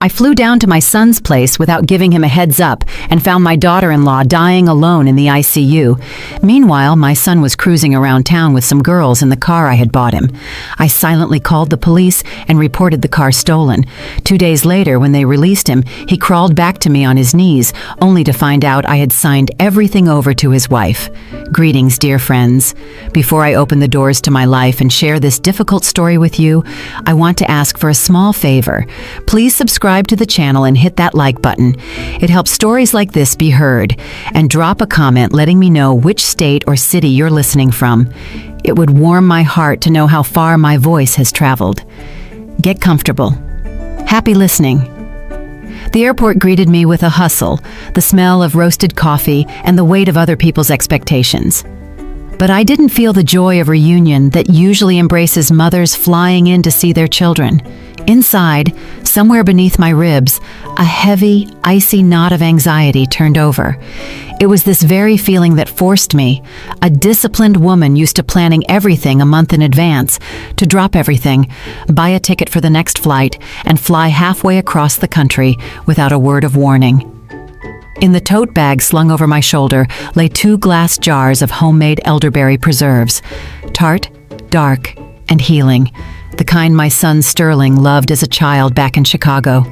I flew down to my son's place without giving him a heads up and found my daughter-in-law dying alone in the ICU. Meanwhile, my son was cruising around town with some girls in the car I had bought him. I silently called the police and reported the car stolen. 2 days later, when they released him, he crawled back to me on his knees, only to find out I had signed everything over to his wife. Greetings, dear friends. Before I open the doors to my life and share this difficult story with you, I want to ask for a small favor. Please subscribe to the channel and hit that like button. It helps stories like this be heard. And drop a comment letting me know which state or city you're listening from. It would warm my heart to know how far my voice has traveled. Get comfortable. Happy listening. The airport greeted me with a hustle, the smell of roasted coffee, and the weight of other people's expectations. But I didn't feel the joy of reunion that usually embraces mothers flying in to see their children. Inside, somewhere beneath my ribs, a heavy, icy knot of anxiety turned over. It was this very feeling that forced me, a disciplined woman used to planning everything a month in advance, to drop everything, buy a ticket for the next flight, and fly halfway across the country without a word of warning. In the tote bag slung over my shoulder lay 2 glass jars of homemade elderberry preserves, tart, dark, and healing, the kind my son Sterling loved as a child back in Chicago.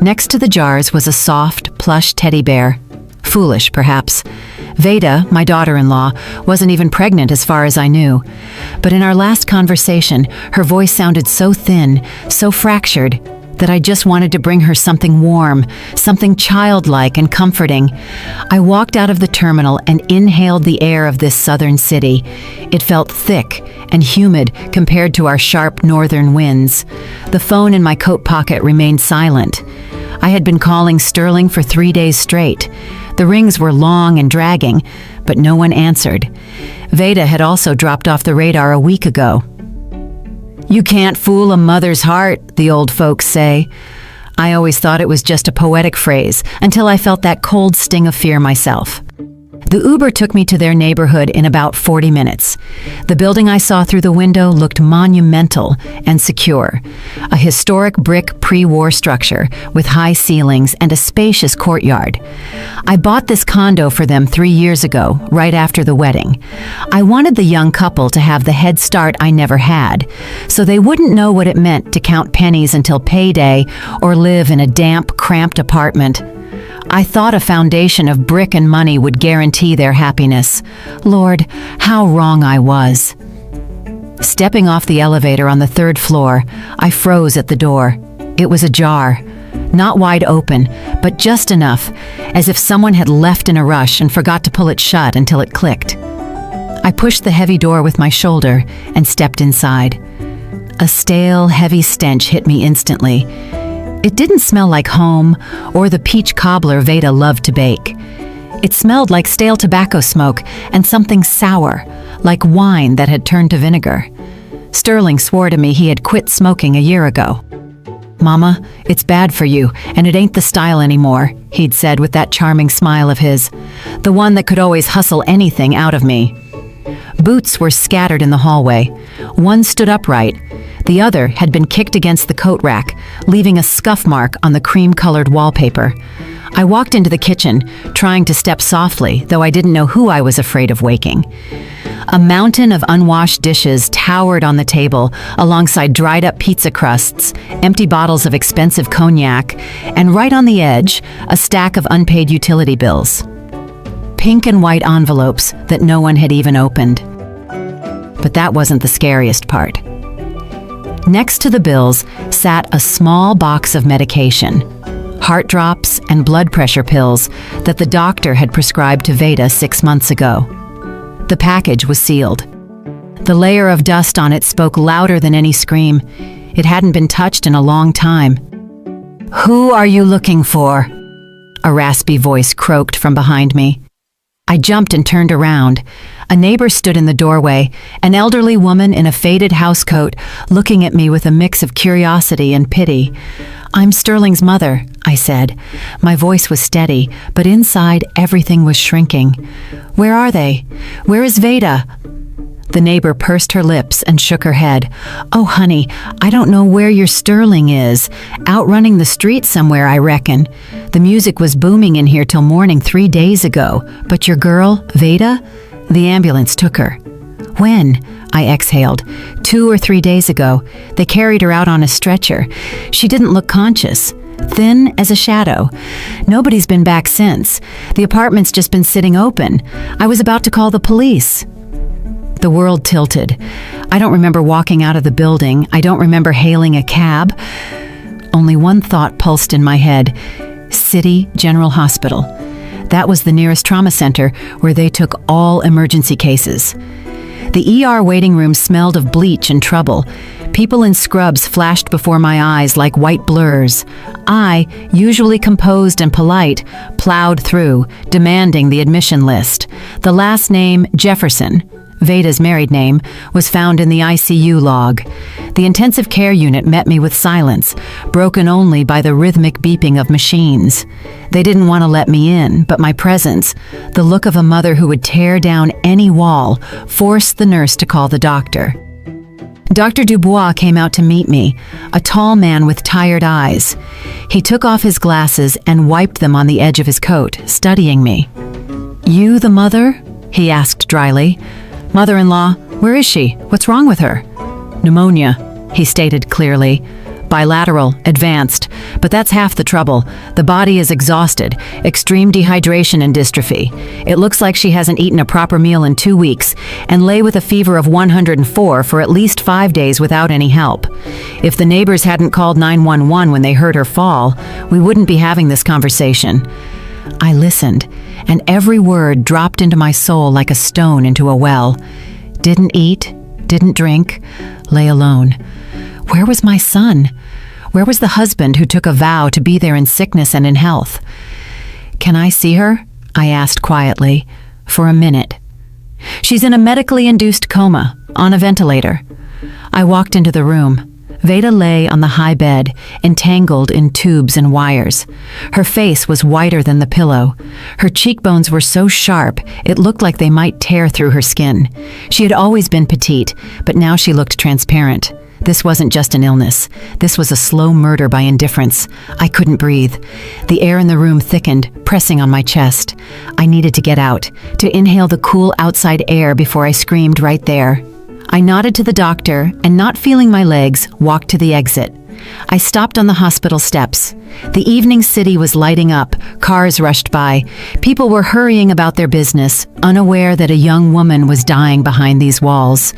Next to the jars was a soft, plush teddy bear. Foolish, perhaps. Veda, my daughter-in-law, wasn't even pregnant as far as I knew. But in our last conversation, her voice sounded so thin, so fractured, that I just wanted to bring her something warm, something childlike and comforting. I walked out of the terminal and inhaled the air of this southern city. It felt thick and humid compared to our sharp northern winds. The phone in my coat pocket remained silent. I had been calling Sterling for 3 days straight. The rings were long and dragging, but no one answered. Veda had also dropped off the radar a week ago. You can't fool a mother's heart, the old folks say. I always thought it was just a poetic phrase until I felt that cold sting of fear myself. The Uber took me to their neighborhood in about 40 minutes. The building I saw through the window looked monumental and secure. A historic brick pre-war structure with high ceilings and a spacious courtyard. I bought this condo for them 3 years ago, right after the wedding. I wanted the young couple to have the head start I never had, so they wouldn't know what it meant to count pennies until payday or live in a damp, cramped apartment. I thought a foundation of brick and money would guarantee their happiness. Lord, how wrong I was. Stepping off the elevator on the 3rd floor, I froze at the door. It was ajar. Not wide open, but just enough, as if someone had left in a rush and forgot to pull it shut until it clicked. I pushed the heavy door with my shoulder and stepped inside. A stale, heavy stench hit me instantly. It didn't smell like home or the peach cobbler Veda loved to bake. It smelled like stale tobacco smoke and something sour, like wine that had turned to vinegar. Sterling swore to me he had quit smoking a year ago. Mama, it's bad for you, and it ain't the style anymore, he'd said with that charming smile of his, the one that could always hustle anything out of me. Boots were scattered in the hallway. One stood upright. The other had been kicked against the coat rack, leaving a scuff mark on the cream-colored wallpaper. I walked into the kitchen, trying to step softly, though I didn't know who I was afraid of waking. A mountain of unwashed dishes towered on the table, alongside dried-up pizza crusts, empty bottles of expensive cognac, and right on the edge, a stack of unpaid utility bills. Pink and white envelopes that no one had even opened. But that wasn't the scariest part. Next to the bills sat a small box of medication, heart drops and blood pressure pills that the doctor had prescribed to Veda 6 months ago. The package was sealed. The layer of dust on it spoke louder than any scream. It hadn't been touched in a long time. "Who are you looking for?" a raspy voice croaked from behind me. I jumped and turned around. A neighbor stood in the doorway, an elderly woman in a faded housecoat, looking at me with a mix of curiosity and pity. "I'm Sterling's mother," I said. My voice was steady, but inside everything was shrinking. "Where are they? Where is Veda?" The neighbor pursed her lips and shook her head. "Oh, honey, I don't know where your Sterling is. Out running the street somewhere, I reckon. The music was booming in here till morning 3 days ago. But your girl, Veda? The ambulance took her." "When?" I exhaled. 2 or 3 days ago. They carried her out on a stretcher. She didn't look conscious. Thin as a shadow. Nobody's been back since. The apartment's just been sitting open. I was about to call the police." The world tilted. I don't remember walking out of the building. I don't remember hailing a cab. Only one thought pulsed in my head. City General Hospital. That was the nearest trauma center where they took all emergency cases. The ER waiting room smelled of bleach and trouble. People in scrubs flashed before my eyes like white blurs. I, usually composed and polite, plowed through, demanding the admission list. The last name, Jefferson, Veda's married name, was found in the ICU log. The intensive care unit met me with silence, broken only by the rhythmic beeping of machines. They didn't want to let me in, but my presence, the look of a mother who would tear down any wall, forced the nurse to call the doctor. Dr. Dubois came out to meet me, a tall man with tired eyes. He took off his glasses and wiped them on the edge of his coat, studying me. "You the mother?" he asked dryly. "Mother-in-law, where is she? What's wrong with her?" "Pneumonia," he stated clearly. "Bilateral, advanced, but that's half the trouble. The body is exhausted, extreme dehydration and dystrophy. It looks like she hasn't eaten a proper meal in 2 weeks and lay with a fever of 104 for at least 5 days without any help. If the neighbors hadn't called 911 when they heard her fall, we wouldn't be having this conversation." I listened, and every word dropped into my soul like a stone into a well. Didn't eat, didn't drink, lay alone. Where was my son? Where was the husband who took a vow to be there in sickness and in health? "Can I see her?" I asked quietly. "For a minute." "She's in a medically induced coma, on a ventilator." I walked into the room. Veda lay on the high bed, entangled in tubes and wires. Her face was whiter than the pillow. Her cheekbones were so sharp, it looked like they might tear through her skin. She had always been petite, but now she looked transparent. This wasn't just an illness. This was a slow murder by indifference. I couldn't breathe. The air in the room thickened, pressing on my chest. I needed to get out, to inhale the cool outside air before I screamed right there. I nodded to the doctor and, not feeling my legs, walked to the exit. I stopped on the hospital steps. The evening city was lighting up. Cars rushed by. People were hurrying about their business, unaware that a young woman was dying behind these walls.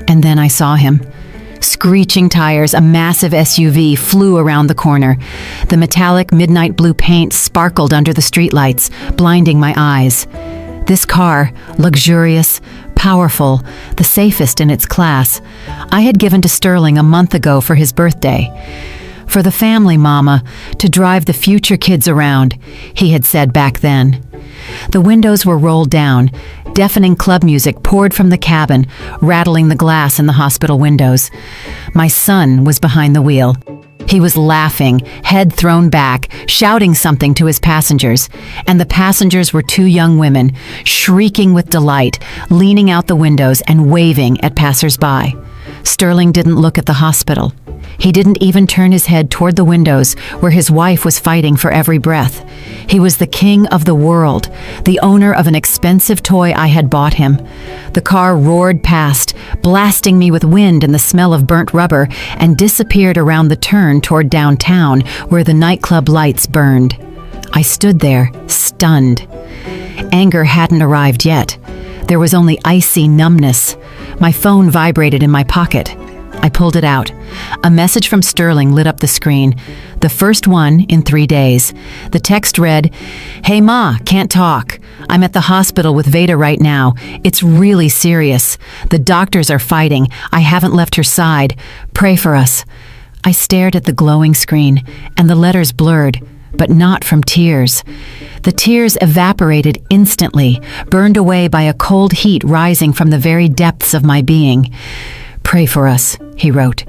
And then I saw him. Screeching tires, a massive SUV flew around the corner. The metallic midnight blue paint sparkled under the streetlights, blinding my eyes. This car, luxurious, powerful, the safest in its class, I had given to Sterling a month ago for his birthday. "For the family, Mama, to drive the future kids around," he had said back then. The windows were rolled down. Deafening club music poured from the cabin, rattling the glass in the hospital windows. My son was behind the wheel. He was laughing, head thrown back, shouting something to his passengers, and the passengers were 2 young women, shrieking with delight, leaning out the windows and waving at passers-by. Sterling didn't look at the hospital. He didn't even turn his head toward the windows where his wife was fighting for every breath. He was the king of the world, the owner of an expensive toy I had bought him. The car roared past, blasting me with wind and the smell of burnt rubber, and disappeared around the turn toward downtown where the nightclub lights burned. I stood there, stunned. Anger hadn't arrived yet. There was only icy numbness. My phone vibrated in my pocket. I pulled it out. A message from Sterling lit up the screen. The first one in 3 days. The text read, "Hey Ma, can't talk. I'm at the hospital with Veda right now. It's really serious. The doctors are fighting. I haven't left her side. Pray for us." I stared at the glowing screen, and the letters blurred, but not from tears. The tears evaporated instantly, burned away by a cold heat rising from the very depths of my being. "Pray for us," he wrote.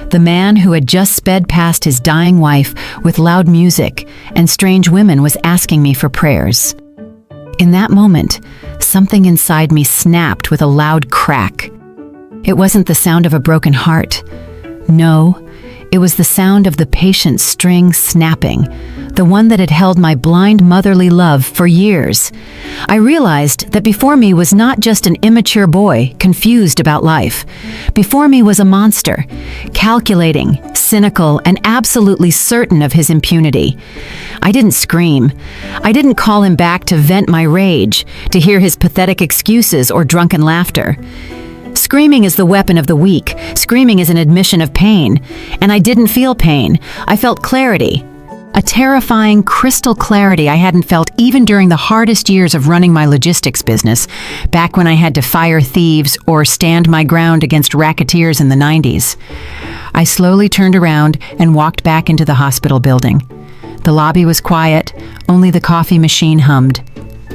The man who had just sped past his dying wife with loud music and strange women was asking me for prayers. In that moment, something inside me snapped with a loud crack. It wasn't the sound of a broken heart. No, it was the sound of the patient string snapping, the one that had held my blind motherly love for years. I realized that before me was not just an immature boy confused about life. Before me was a monster, calculating, cynical, and absolutely certain of his impunity. I didn't scream. I didn't call him back to vent my rage, to hear his pathetic excuses or drunken laughter. Screaming is the weapon of the weak. Screaming is an admission of pain. And I didn't feel pain. I felt clarity. A terrifying, crystal clarity I hadn't felt even during the hardest years of running my logistics business, back when I had to fire thieves or stand my ground against racketeers in the 90s. I slowly turned around and walked back into the hospital building. The lobby was quiet, only the coffee machine hummed.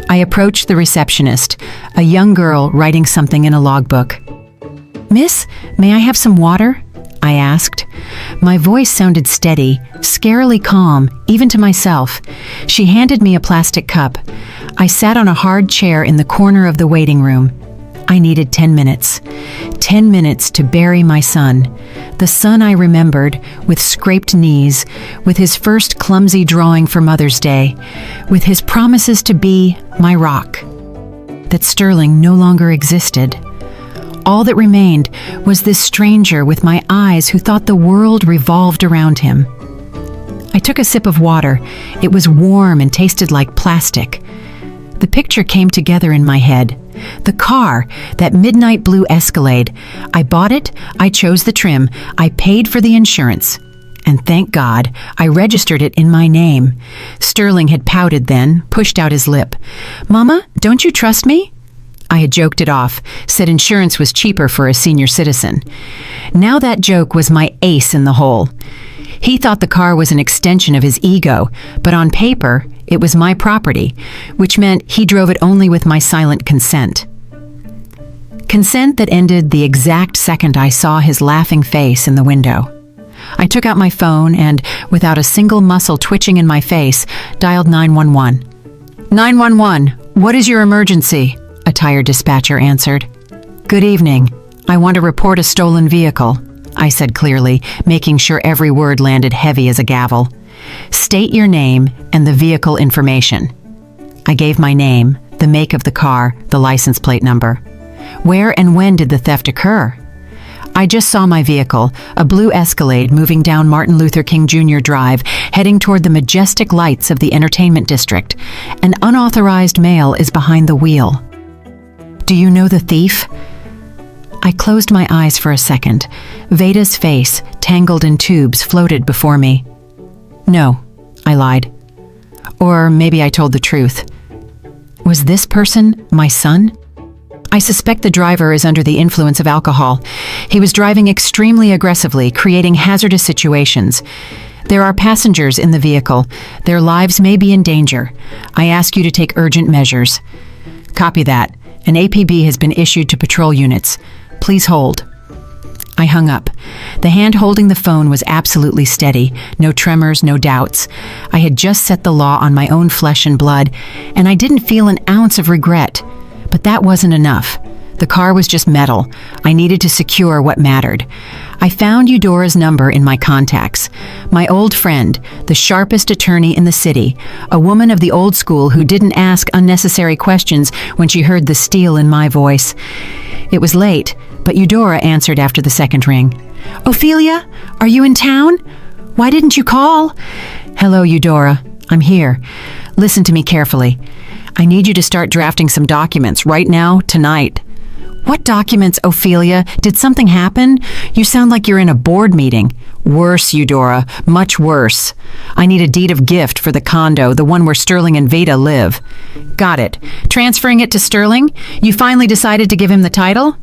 I approached the receptionist, a young girl writing something in a logbook. "Miss, may I have some water?" I asked. My voice sounded steady, scarily calm, even to myself. She handed me a plastic cup. I sat on a hard chair in the corner of the waiting room. I needed 10 minutes. 10 minutes to bury my son. The son I remembered, with scraped knees, with his first clumsy drawing for Mother's Day, with his promises to be my rock. That Sterling no longer existed. All that remained was this stranger with my eyes who thought the world revolved around him. I took a sip of water. It was warm and tasted like plastic. The picture came together in my head. The car, that midnight blue Escalade. I bought it, I chose the trim, I paid for the insurance. And thank God, I registered it in my name. Sterling had pouted then, pushed out his lip. "Mama, don't you trust me?" I had joked it off, said insurance was cheaper for a senior citizen. Now that joke was my ace in the hole. He thought the car was an extension of his ego, but on paper, it was my property, which meant he drove it only with my silent consent. Consent that ended the exact second I saw his laughing face in the window. I took out my phone and, without a single muscle twitching in my face, dialed 911. "911, what is your emergency?" a tired dispatcher answered. "Good evening. I want to report a stolen vehicle," I said clearly, making sure every word landed heavy as a gavel. "State your name and the vehicle information." I gave my name, the make of the car, the license plate number. Where and when did the theft occur? I just saw my vehicle, a blue Escalade moving down Martin Luther King Jr. Drive, heading toward the majestic lights of the entertainment district. An unauthorized male is behind the wheel. "Do you know the thief?" I closed my eyes for a second. Veda's face, tangled in tubes, floated before me. "No," I lied. Or maybe I told the truth. Was this person my son? I suspect the driver is under the influence of alcohol. He was driving extremely aggressively, creating hazardous situations. There are passengers in the vehicle. Their lives may be in danger. I ask you to take urgent measures. Copy that. An APB has been issued to patrol units. Please hold. I hung up. The hand holding the phone was absolutely steady. No tremors, no doubts. I had just set the law on my own flesh and blood, and I didn't feel an ounce of regret. But that wasn't enough. The car was just metal. I needed to secure what mattered. I found Eudora's number in my contacts. My old friend, the sharpest attorney in the city, a woman of the old school who didn't ask unnecessary questions when she heard the steel in my voice. It was late, but Eudora answered after the second ring. "Ophelia, are you in town? Why didn't you call?" "Hello, Eudora. I'm here. Listen to me carefully. I need you to start drafting some documents right now, tonight." "What documents, Ophelia? Did something happen? You sound like you're in a board meeting." "Worse, Eudora. Much worse. I need a deed of gift for the condo, the one where Sterling and Veda live." "Got it. Transferring it to Sterling? You finally decided to give him the title?"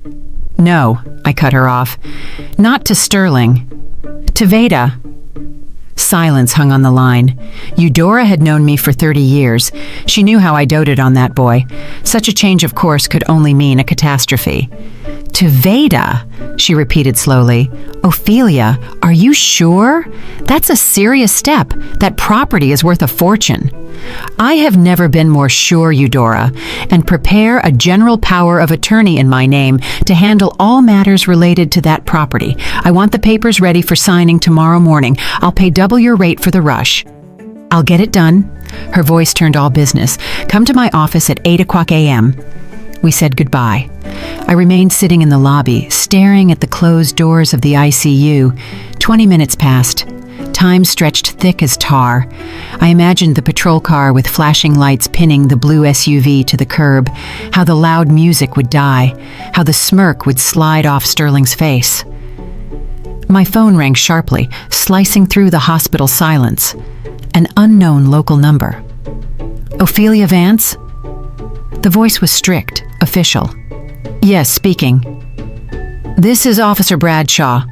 "No," I cut her off. "Not to Sterling. To Veda." Silence hung on the line. Eudora had known me for 30 years. She knew how I doted on that boy. Such a change of course could only mean a catastrophe. To Veda, she repeated slowly. Ophelia, are you sure? That's a serious step. That property is worth a fortune. I have never been more sure, Eudora, and prepare a general power of attorney in my name to handle all matters related to that property. I want the papers ready for signing tomorrow morning. I'll pay double your rate for the rush. I'll get it done. Her voice turned all business. Come to my office at 8 o'clock a.m. We said goodbye. I remained sitting in the lobby, staring at the closed doors of the ICU. 20 minutes passed. Time stretched thick as tar. I imagined the patrol car with flashing lights pinning the blue SUV to the curb, how the loud music would die, how the smirk would slide off Sterling's face. My phone rang sharply, slicing through the hospital silence. An unknown local number. Ophelia Vance? The voice was strict, official. Yes, speaking. This is Officer Bradshaw.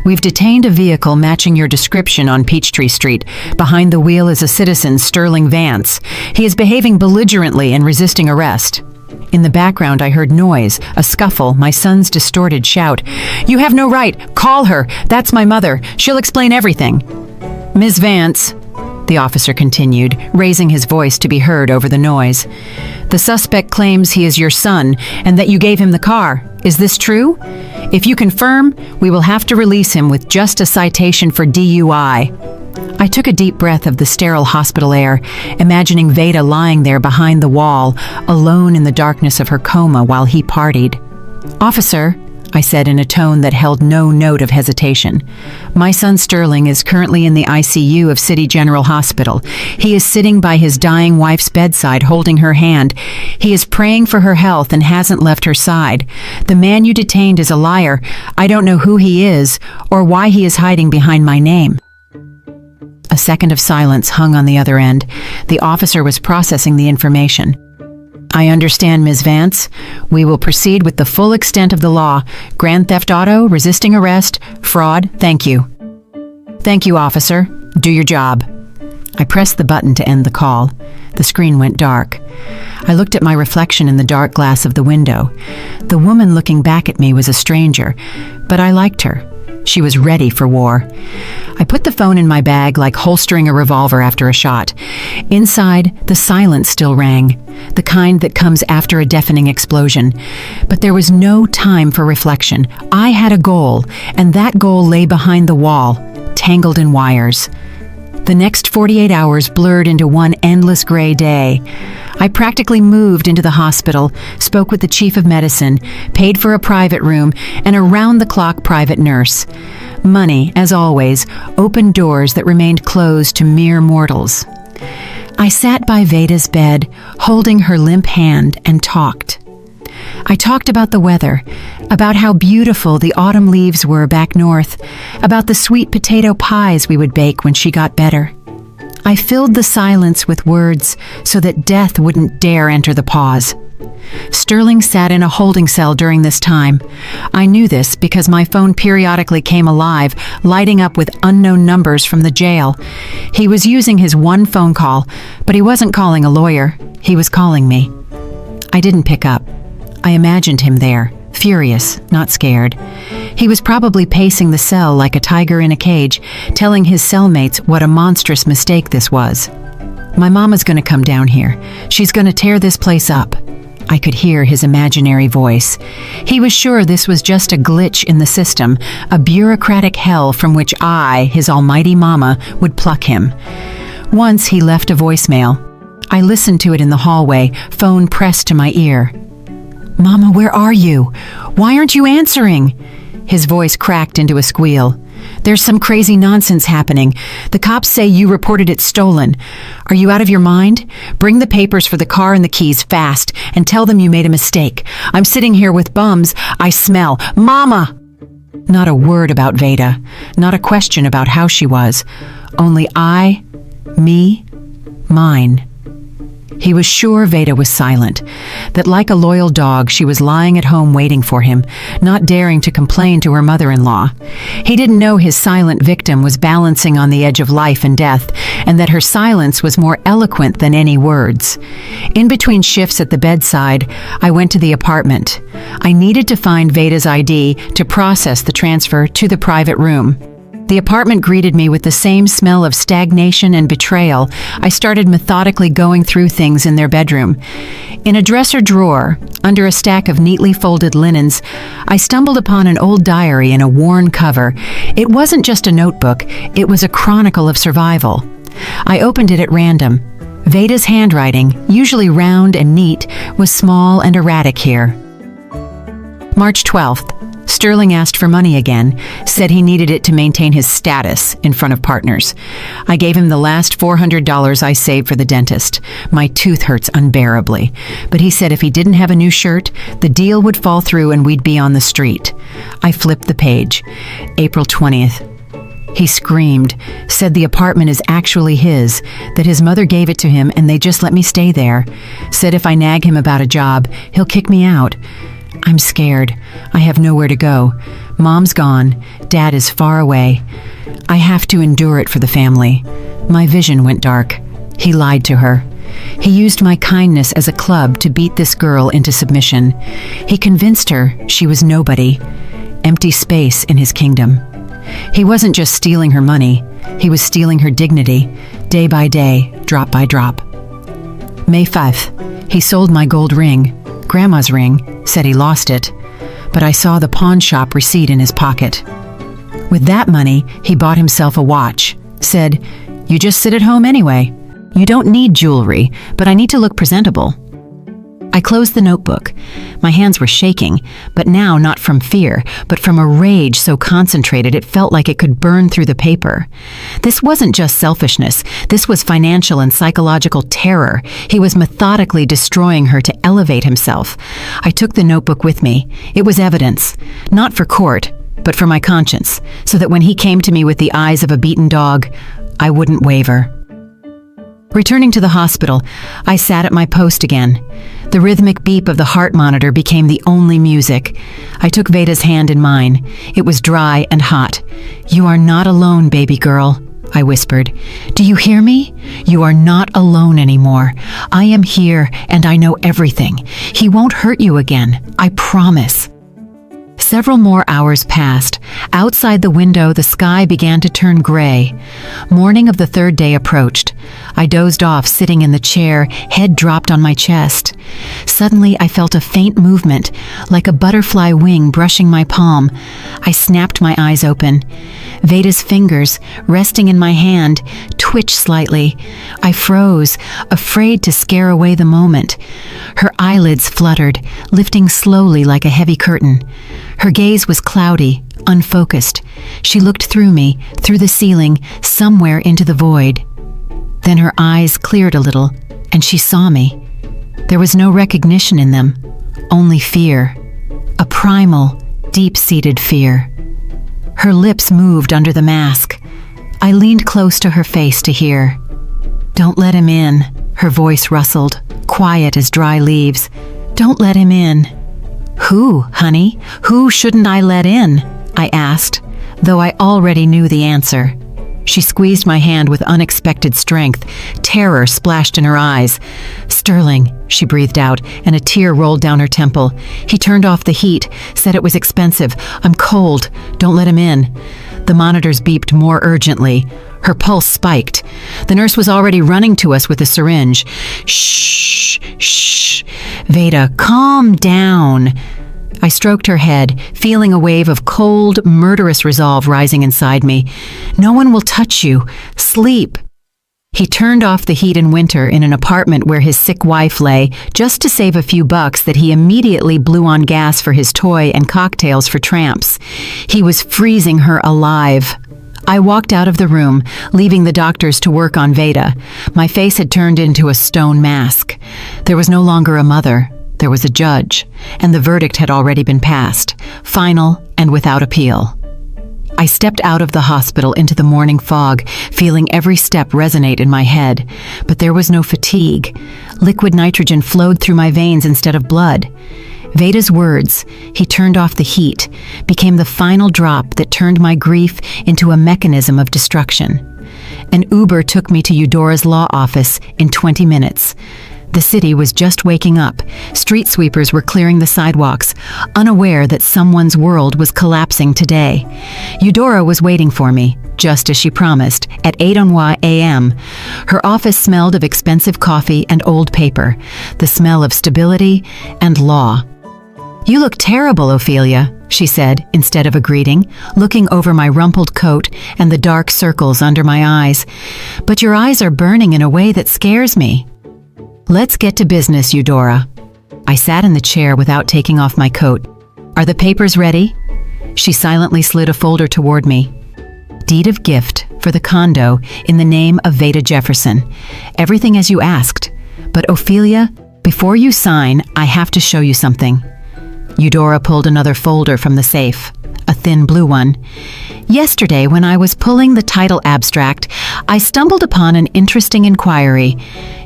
We've detained a vehicle matching your description on Peachtree Street. Behind the wheel is a citizen, Sterling Vance. He is behaving belligerently and resisting arrest. In the background, I heard noise, a scuffle, my son's distorted shout. You have no right! Call her! That's my mother! She'll explain everything! Ms. Vance, the officer continued, raising his voice to be heard over the noise. The suspect claims he is your son and that you gave him the car. Is this true? If you confirm, we will have to release him with just a citation for DUI. I took a deep breath of the sterile hospital air, imagining Veda lying there behind the wall, alone in the darkness of her coma while he partied. Officer, I said in a tone that held no note of hesitation. My son Sterling is currently in the ICU of City General Hospital. He is sitting by his dying wife's bedside holding her hand. He is praying for her health and hasn't left her side. The man you detained is a liar. I don't know who he is or why he is hiding behind my name. A second of silence hung on the other end. The officer was processing the information. I understand, Ms. Vance. We will proceed with the full extent of the law. Grand theft auto, resisting arrest, fraud, thank you. Thank you, officer. Do your job. I pressed the button to end the call. The screen went dark. I looked at my reflection in the dark glass of the window. The woman looking back at me was a stranger, but I liked her. She was ready for war. I put the phone in my bag like holstering a revolver after a shot. Inside, the silence still rang, the kind that comes after a deafening explosion. But there was no time for reflection. I had a goal, and that goal lay behind the wall, tangled in wires. The next 48 hours blurred into one endless gray day. I practically moved into the hospital, spoke with the chief of medicine, paid for a private room, and a round-the-clock private nurse. Money, as always, opened doors that remained closed to mere mortals. I sat by Veda's bed, holding her limp hand, and talked. I talked about the weather, about how beautiful the autumn leaves were back north, about the sweet potato pies we would bake when she got better. I filled the silence with words so that death wouldn't dare enter the pause. Sterling sat in a holding cell during this time. I knew this because my phone periodically came alive, lighting up with unknown numbers from the jail. He was using his one phone call, but he wasn't calling a lawyer. He was calling me. I didn't pick up. I imagined him there, furious, not scared. He was probably pacing the cell like a tiger in a cage, telling his cellmates what a monstrous mistake this was. My mama's gonna come down here. She's gonna tear this place up. I could hear his imaginary voice. He was sure this was just a glitch in the system, a bureaucratic hell from which I, his almighty mama, would pluck him. Once he left a voicemail. I listened to it in the hallway, phone pressed to my ear. Mama, where are you? Why aren't you answering? His voice cracked into a squeal. There's some crazy nonsense happening. The cops say you reported it stolen. Are you out of your mind? Bring the papers for the car and the keys fast and tell them you made a mistake. I'm sitting here with bums. I smell. Mama! Not a word about Veda. Not a question about how she was. Only I, me, mine. He was sure Veda was silent, that like a loyal dog she was lying at home waiting for him, not daring to complain to her mother-in-law. He didn't know his silent victim was balancing on the edge of life and death, and that her silence was more eloquent than any words. In between shifts at the bedside, I went to the apartment. I needed to find Veda's ID to process the transfer to the private room. The apartment greeted me with the same smell of stagnation and betrayal. I started methodically going through things in their bedroom. In a dresser drawer, under a stack of neatly folded linens, I stumbled upon an old diary in a worn cover. It wasn't just a notebook, it was a chronicle of survival. I opened it at random. Veda's handwriting, usually round and neat, was small and erratic here. March 12th. Sterling asked for money again, said he needed it to maintain his status in front of partners. I gave him the last $400 I saved for the dentist. My tooth hurts unbearably, but he said if he didn't have a new shirt, the deal would fall through and we'd be on the street. I flipped the page. April 20th. He screamed, said the apartment is actually his, that his mother gave it to him and they just let me stay there. Said if I nag him about a job, he'll kick me out. I'm scared. I have nowhere to go. Mom's gone. Dad is far away. I have to endure it for the family. My vision went dark. He lied to her. He used my kindness as a club to beat this girl into submission. He convinced her she was nobody, empty space in his kingdom. He wasn't just stealing her money. He was stealing her dignity, day by day, drop by drop. May 5th. He sold my gold ring. Grandma's ring, said he lost it, but I saw the pawn shop receipt in his pocket. With that money, he bought himself a watch, said, "You just sit at home anyway. You don't need jewelry, but I need to look presentable." I closed the notebook. My hands were shaking, but now not from fear, but from a rage so concentrated it felt like it could burn through the paper. This wasn't just selfishness. This was financial and psychological terror. He was methodically destroying her to elevate himself. I took the notebook with me. It was evidence, not for court, but for my conscience, so that when he came to me with the eyes of a beaten dog, I wouldn't waver. Returning to the hospital, I sat at my post again. The rhythmic beep of the heart monitor became the only music. I took Veda's hand in mine. It was dry and hot. "You are not alone, baby girl," I whispered. "Do you hear me? You are not alone anymore. I am here and I know everything. He won't hurt you again. I promise." Several more hours passed. Outside the window, the sky began to turn gray. Morning of the third day approached. I dozed off, sitting in the chair, head dropped on my chest. Suddenly, I felt a faint movement, like a butterfly wing brushing my palm. I snapped my eyes open. Veda's fingers, resting in my hand, twitched slightly. I froze, afraid to scare away the moment. Her eyelids fluttered, lifting slowly like a heavy curtain. Her gaze was cloudy, unfocused. She looked through me, through the ceiling, somewhere into the void. Then her eyes cleared a little, and she saw me. There was no recognition in them, only fear. A primal, deep-seated fear. Her lips moved under the mask. I leaned close to her face to hear. "Don't let him in," her voice rustled, quiet as dry leaves. "Don't let him in." "Who, honey? Who shouldn't I let in?" I asked, though I already knew the answer. She squeezed my hand with unexpected strength. Terror splashed in her eyes. "Sterling," she breathed out, and a tear rolled down her temple. "He turned off the heat, said it was expensive. I'm cold. Don't let him in." The monitors beeped more urgently. Her pulse spiked. The nurse was already running to us with a syringe. "Shh, shh. Veda, calm down." I stroked her head, feeling a wave of cold, murderous resolve rising inside me. "No one will touch you. Sleep." He turned off the heat in winter in an apartment where his sick wife lay, just to save a few bucks that he immediately blew on gas for his toy and cocktails for tramps. He was freezing her alive. I walked out of the room, leaving the doctors to work on Veda. My face had turned into a stone mask. There was no longer a mother. There was a judge, and the verdict had already been passed, final and without appeal. I stepped out of the hospital into the morning fog, feeling every step resonate in my head. But there was no fatigue. Liquid nitrogen flowed through my veins instead of blood. Veda's words, "He turned off the heat," became the final drop that turned my grief into a mechanism of destruction. An Uber took me to Eudora's law office in 20 minutes. The city was just waking up. Street sweepers were clearing the sidewalks, unaware that someone's world was collapsing today. Eudora was waiting for me, just as she promised, at 8 a.m. Her office smelled of expensive coffee and old paper, the smell of stability and law. "You look terrible, Ophelia," she said, instead of a greeting, looking over my rumpled coat and the dark circles under my eyes. "But your eyes are burning in a way that scares me." "Let's get to business, Eudora." I sat in the chair without taking off my coat. "Are the papers ready?" She silently slid a folder toward me. "Deed of gift for the condo in the name of Veda Jefferson. Everything as you asked. But Ophelia, before you sign, I have to show you something." Eudora pulled another folder from the safe, a thin blue one. "Yesterday, when I was pulling the title abstract, I stumbled upon an interesting inquiry.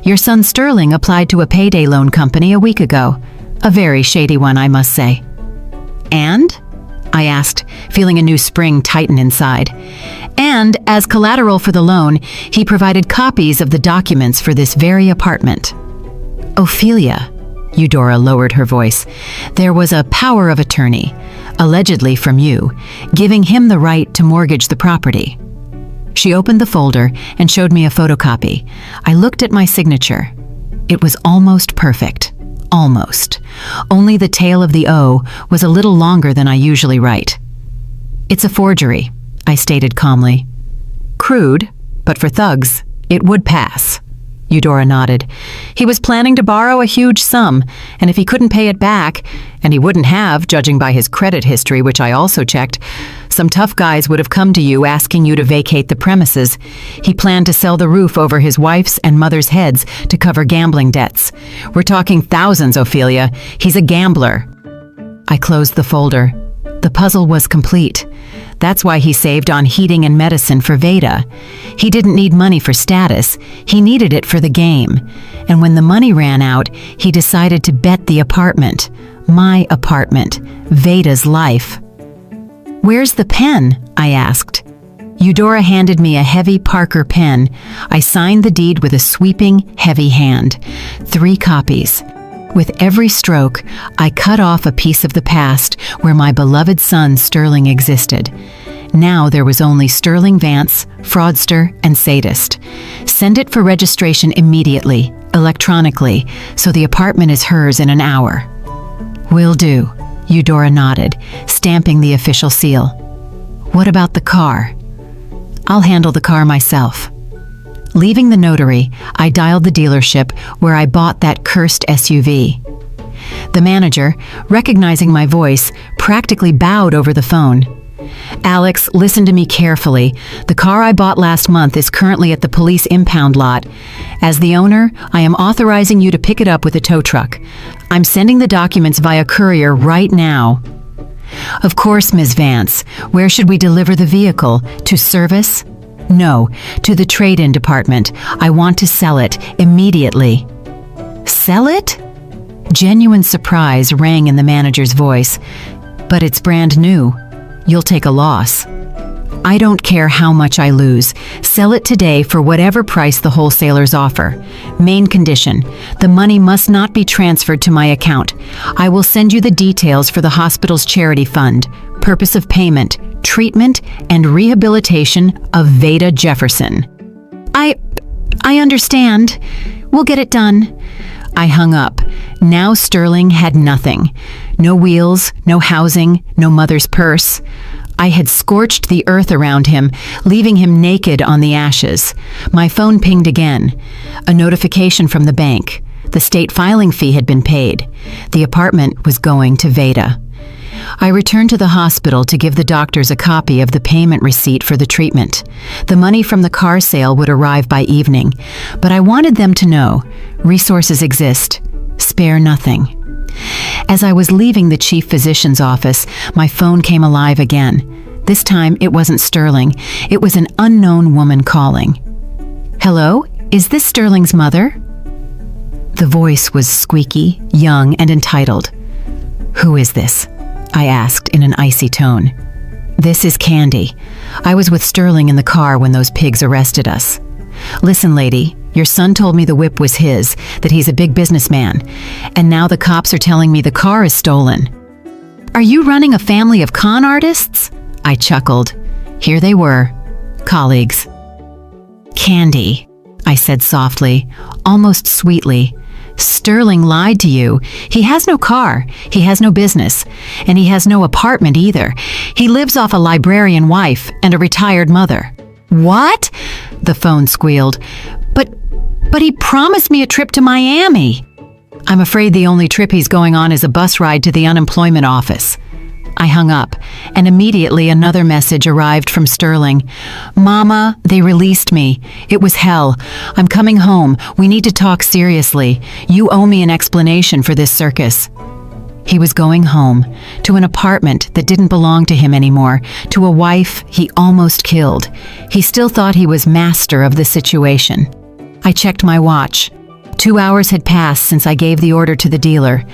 Your son Sterling applied to a payday loan company a week ago. A very shady one, I must say." "And?" I asked, feeling a new spring tighten inside. "And, as collateral for the loan, he provided copies of the documents for this very apartment." "Ophelia," Eudora lowered her voice, "there was a power of attorney, allegedly from you, giving him the right to mortgage the property." She opened the folder and showed me a photocopy. I looked at my signature. It was almost perfect. Almost. Only the tail of the O was a little longer than I usually write. "It's a forgery," I stated calmly. "Crude, but for thugs, it would pass." Eudora nodded. "He was planning to borrow a huge sum, and if he couldn't pay it back, and he wouldn't have, judging by his credit history, which I also checked, some tough guys would have come to you asking you to vacate the premises. He planned to sell the roof over his wife's and mother's heads to cover gambling debts. We're talking thousands, Ophelia. He's a gambler." I closed the folder. The puzzle was complete. That's why he saved on heating and medicine for Veda. He didn't need money for status. He needed it for the game. And when the money ran out, he decided to bet the apartment. My apartment. Veda's life. "Where's the pen?" I asked. Eudora handed me a heavy Parker pen. I signed the deed with a sweeping, heavy hand. 3 copies. With every stroke, I cut off a piece of the past where my beloved son Sterling existed. Now there was only Sterling Vance, fraudster and sadist. Send it for registration immediately, electronically, so the apartment is hers in an hour. "Will do," Eudora nodded, stamping the official seal. "What about the car?" "I'll handle the car myself." Leaving the notary, I dialed the dealership where I bought that cursed SUV. The manager, recognizing my voice, practically bowed over the phone. "Alex, listen to me carefully. The car I bought last month is currently at the police impound lot. As the owner, I am authorizing you to pick it up with a tow truck. I'm sending the documents via courier right now." "Of course, Ms. Vance. Where should we deliver the vehicle? To service?" "No, to the trade-in department. I want to sell it immediately." "Sell it?" Genuine surprise rang in the manager's voice. "But it's brand new. You'll take a loss." "I don't care how much I lose. Sell it today for whatever price the wholesalers offer. Main condition, the money must not be transferred to my account. I will send you the details for the hospital's charity fund. Purpose of payment, treatment and rehabilitation of Veda Jefferson." I understand. We'll get it done." I hung up. Now Sterling had nothing. No wheels, no housing, no mother's purse. I had scorched the earth around him, leaving him naked on the ashes. My phone pinged again. A notification from the bank. The state filing fee had been paid. The apartment was going to Veda. I returned to the hospital to give the doctors a copy of the payment receipt for the treatment. The money from the car sale would arrive by evening, but I wanted them to know resources exist. Spare nothing. As I was leaving the chief physician's office, my phone came alive again. This time, it wasn't Sterling. It was an unknown woman calling. "Hello? Is this Sterling's mother?" The voice was squeaky, young, and entitled. "Who is this?" I asked in an icy tone. "This is Candy. I was with Sterling in the car when those pigs arrested us. Listen, lady, your son told me the whip was his, that he's a big businessman, and now the cops are telling me the car is stolen. Are you running a family of con artists?" I chuckled. Here they were, colleagues. "Candy," I said softly, almost sweetly, "Sterling lied to you. He has no car, he has no business, and he has no apartment either. He lives off a librarian wife and a retired mother." "What?" The phone squealed. But he promised me a trip to Miami." "I'm afraid the only trip he's going on is a bus ride to the unemployment office." I hung up, and immediately another message arrived from Sterling. "Mama, they released me. It was hell. I'm coming home. We need to talk seriously. You owe me an explanation for this circus." He was going home, to an apartment that didn't belong to him anymore, to a wife he almost killed. He still thought he was master of the situation. I checked my watch. 2 hours had passed since I gave the order to the dealer.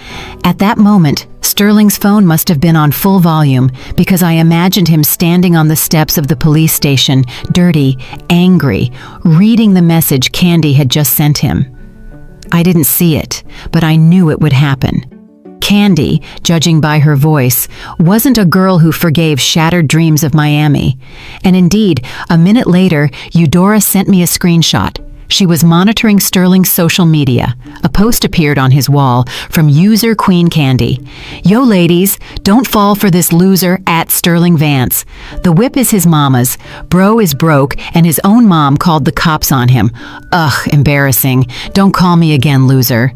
At that moment, Sterling's phone must have been on full volume because I imagined him standing on the steps of the police station, dirty, angry, reading the message Candy had just sent him. I didn't see it, but I knew it would happen. Candy, judging by her voice, wasn't a girl who forgave shattered dreams of Miami. And indeed, a minute later, Eudora sent me a screenshot. She was monitoring Sterling's social media. A post appeared on his wall from user Queen Candy. "Yo ladies, don't fall for this loser at Sterling Vance. The whip is his mama's. Bro is broke and his own mom called the cops on him. Ugh, embarrassing. Don't call me again, loser."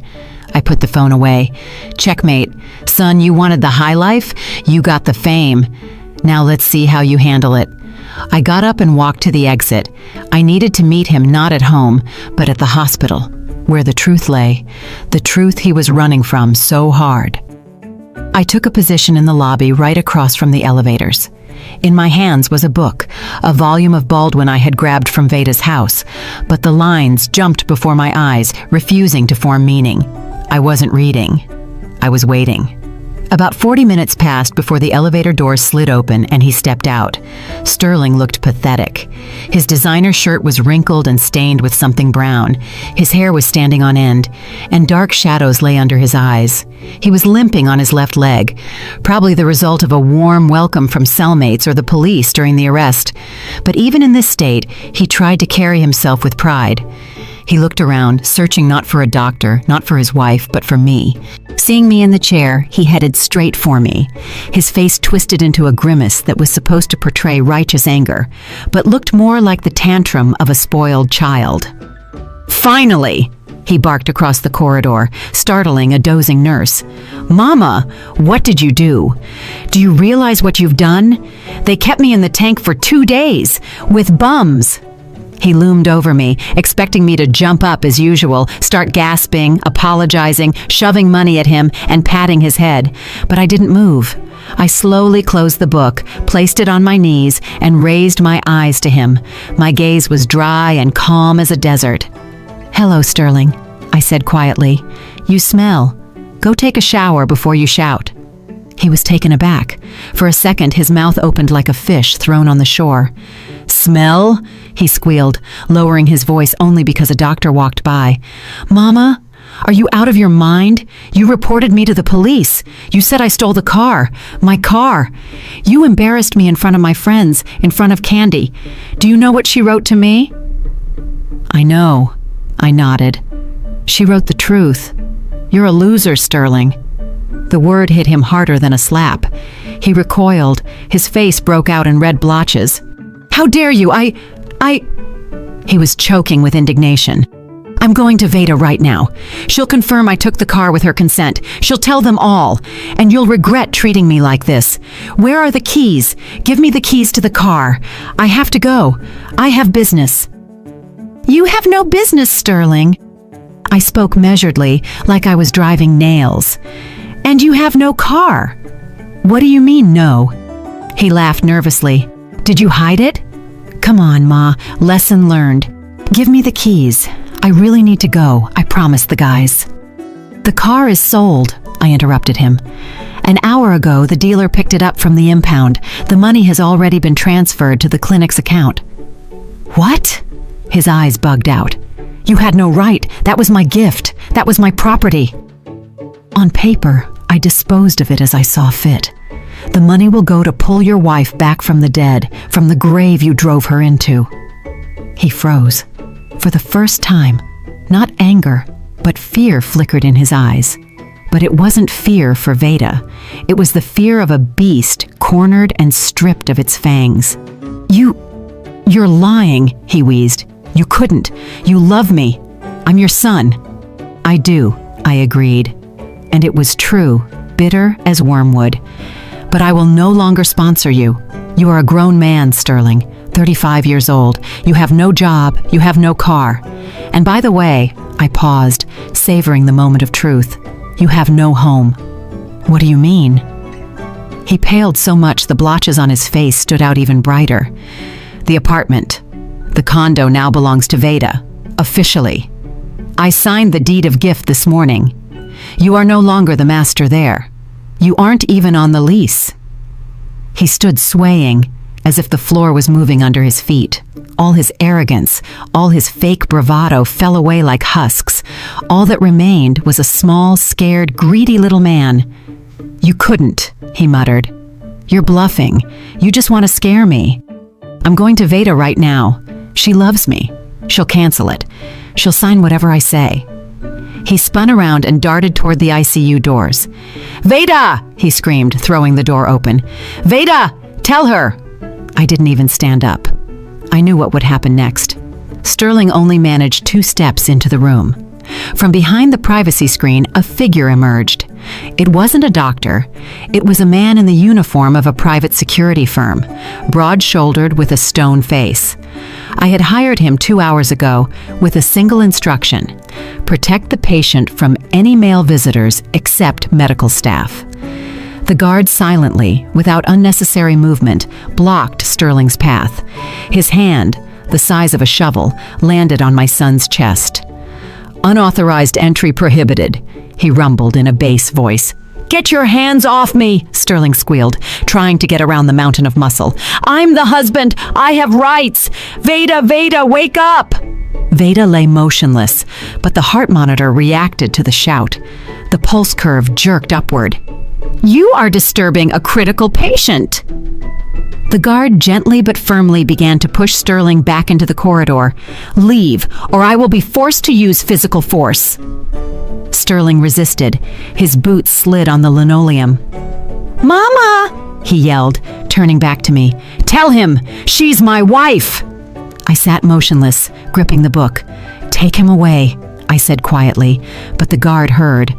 I put the phone away. "Checkmate. Son, you wanted the high life? You got the fame. Now let's see how you handle it." I got up and walked to the exit. I needed to meet him not at home, but at the hospital, where the truth lay, the truth he was running from so hard. I took a position in the lobby right across from the elevators. In my hands was a book, a volume of Baldwin I had grabbed from Veda's house, but the lines jumped before my eyes, refusing to form meaning. I wasn't reading. I was waiting. About 40 minutes passed before the elevator doors slid open and he stepped out. Sterling looked pathetic. His designer shirt was wrinkled and stained with something brown. His hair was standing on end, and dark shadows lay under his eyes. He was limping on his left leg, probably the result of a warm welcome from cellmates or the police during the arrest. But even in this state, he tried to carry himself with pride. He looked around, searching not for a doctor, not for his wife, but for me. Seeing me in the chair, he headed straight for me. His face twisted into a grimace that was supposed to portray righteous anger, but looked more like the tantrum of a spoiled child. "Finally!" he barked across the corridor, startling a dozing nurse. "Mama, what did you do? Do you realize what you've done? They kept me in the tank for 2 days, with bums." He loomed over me, expecting me to jump up as usual, start gasping, apologizing, shoving money at him, and patting his head. But I didn't move. I slowly closed the book, placed it on my knees, and raised my eyes to him. My gaze was dry and calm as a desert. "Hello, Sterling," I said quietly. "You smell. Go take a shower before you shout." He was taken aback. For a second, his mouth opened like a fish thrown on the shore. "Smell?" he squealed, lowering his voice only because a doctor walked by. "Mama, are you out of your mind? You reported me to the police. You said I stole the car. My car. You embarrassed me in front of my friends, in front of Candy. Do you know what she wrote to me?" "I know," I nodded. "She wrote the truth. You're a loser, Sterling." The word hit him harder than a slap. He recoiled. His face broke out in red blotches. "How dare you? I... He was choking with indignation. "I'm going to Veda right now. She'll confirm I took the car with her consent. She'll tell them all. And you'll regret treating me like this. Where are the keys? Give me the keys to the car. I have to go. I have business." "You have no business, Sterling." I spoke measuredly, like I was driving nails. "And you have no car." "What do you mean, no?" He laughed nervously. Did you hide it? Come on, Ma, lesson learned. Give me the keys. I really need to go, I promised the guys. The car is sold, I interrupted him. An hour ago, the dealer picked it up from the impound. The money has already been transferred to the clinic's account. What? His eyes bugged out. You had no right. That was my gift. That was my property. On paper, I disposed of it as I saw fit. The money will go to pull your wife back from the dead, from the grave you drove her into. He froze. For the first time, not anger, but fear flickered in his eyes. But it wasn't fear for Veda. It was the fear of a beast cornered and stripped of its fangs. You're lying, he wheezed. You couldn't. You love me. I'm your son. I do, I agreed. And it was true, bitter as wormwood. But I will no longer sponsor you. You are a grown man, Sterling, 35 years old. You have no job. You have no car. And by the way, I paused, savoring the moment of truth. You have no home. What do you mean? He paled so much the blotches on his face stood out even brighter. The apartment. The condo now belongs to Veda, officially. I signed the deed of gift this morning. You are no longer the master there. You aren't even on the lease. He stood swaying, as if the floor was moving under his feet. All his arrogance, all his fake bravado fell away like husks. All that remained was a small, scared, greedy little man. You couldn't, he muttered. You're bluffing. You just want to scare me. I'm going to Veda right now. She loves me. She'll cancel it. She'll sign whatever I say. He spun around and darted toward the ICU doors. Veda! He screamed, throwing the door open. Veda! Tell her! I didn't even stand up. I knew what would happen next. Sterling only managed 2 steps into the room. From behind the privacy screen, a figure emerged. It wasn't a doctor. It was a man in the uniform of a private security firm, broad-shouldered with a stone face. I had hired him 2 hours ago with a single instruction: protect the patient from any male visitors except medical staff. The guard silently, without unnecessary movement, blocked Sterling's path. His hand, the size of a shovel, landed on my son's chest. Unauthorized entry prohibited, he rumbled in a bass voice. Get your hands off me, Sterling squealed, trying to get around the mountain of muscle. I'm the husband. I have rights. Veda, wake up! Veda lay motionless, but the heart monitor reacted to the shout. The pulse curve jerked upward. You are disturbing a critical patient. The guard gently but firmly began to push Sterling back into the corridor. Leave, or I will be forced to use physical force. Sterling resisted. His boots slid on the linoleum. Mama! He yelled, turning back to me. Tell him, she's my wife! I sat motionless, gripping the book. Take him away, I said quietly, but the guard heard.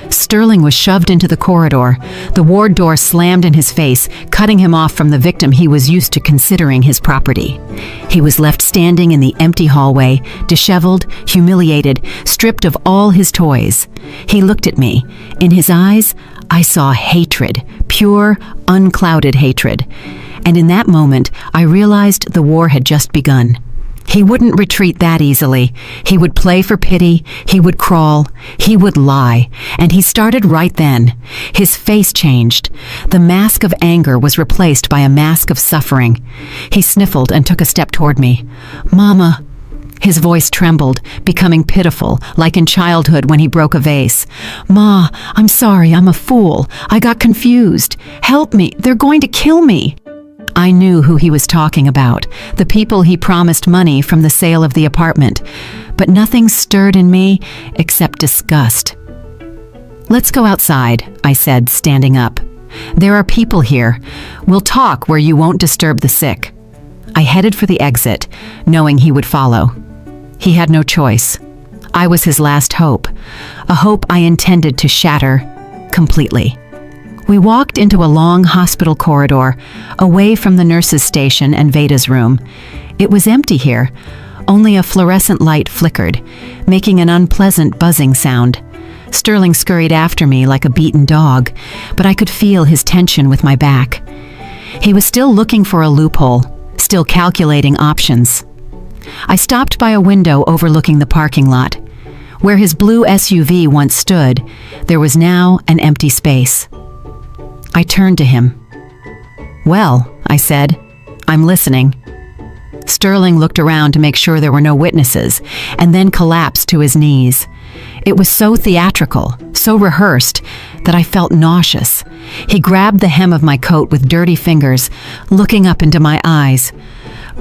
Sterling was shoved into the corridor. The ward door slammed in his face, cutting him off from the victim he was used to considering his property. He was left standing in the empty hallway, disheveled, humiliated, stripped of all his toys. He looked at me. In his eyes, I saw hatred, pure, unclouded hatred. And in that moment, I realized the war had just begun. He wouldn't retreat that easily. He would play for pity, he would crawl, he would lie, and he started right then. His face changed. The mask of anger was replaced by a mask of suffering. He sniffled and took a step toward me. Mama. His voice trembled, becoming pitiful, like in childhood when he broke a vase. Ma, I'm sorry, I'm a fool. I got confused. Help me, they're going to kill me. I knew who he was talking about, the people he promised money from the sale of the apartment, but nothing stirred in me except disgust. Let's go outside, I said, standing up. There are people here. We'll talk where you won't disturb the sick. I headed for the exit, knowing he would follow. He had no choice. I was his last hope, a hope I intended to shatter completely. We walked into a long hospital corridor, away from the nurse's station and Veda's room. It was empty here. Only a fluorescent light flickered, making an unpleasant buzzing sound. Sterling scurried after me like a beaten dog, but I could feel his tension with my back. He was still looking for a loophole, still calculating options. I stopped by a window overlooking the parking lot. Where his blue SUV once stood, there was now an empty space. I turned to him. "Well," I said, "I'm listening." Sterling looked around to make sure there were no witnesses, and then collapsed to his knees. It was so theatrical, so rehearsed, that I felt nauseous. He grabbed the hem of my coat with dirty fingers, looking up into my eyes.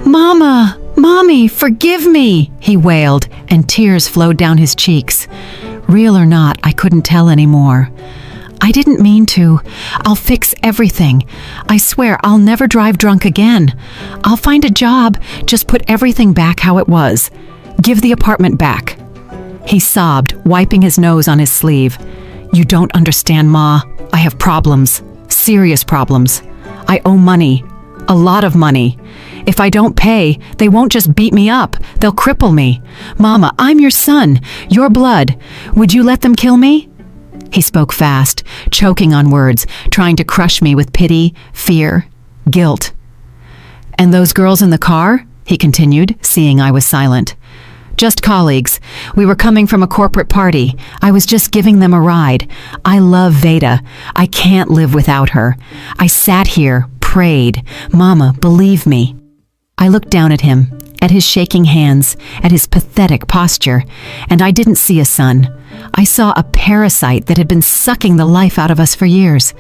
"Mama! Mommy, forgive me!" he wailed, and tears flowed down his cheeks. Real or not, I couldn't tell anymore. "I didn't mean to. I'll fix everything. I swear I'll never drive drunk again. I'll find a job. Just put everything back how it was. Give the apartment back." He sobbed, wiping his nose on his sleeve. "You don't understand, Ma. I have problems. Serious problems. I owe money. A lot of money. If I don't pay, they won't just beat me up. They'll cripple me. Mama, I'm your son, your blood. Would you let them kill me?" He spoke fast, choking on words, trying to crush me with pity, fear, guilt. "And those girls in the car?" he continued, seeing I was silent. "Just colleagues. We were coming from a corporate party. I was just giving them a ride. I love Veda. I can't live without her. I sat here, prayed. Mama, believe me." I looked down at him, at his shaking hands, at his pathetic posture, and I didn't see a son. I saw a parasite that had been sucking the life out of us for years.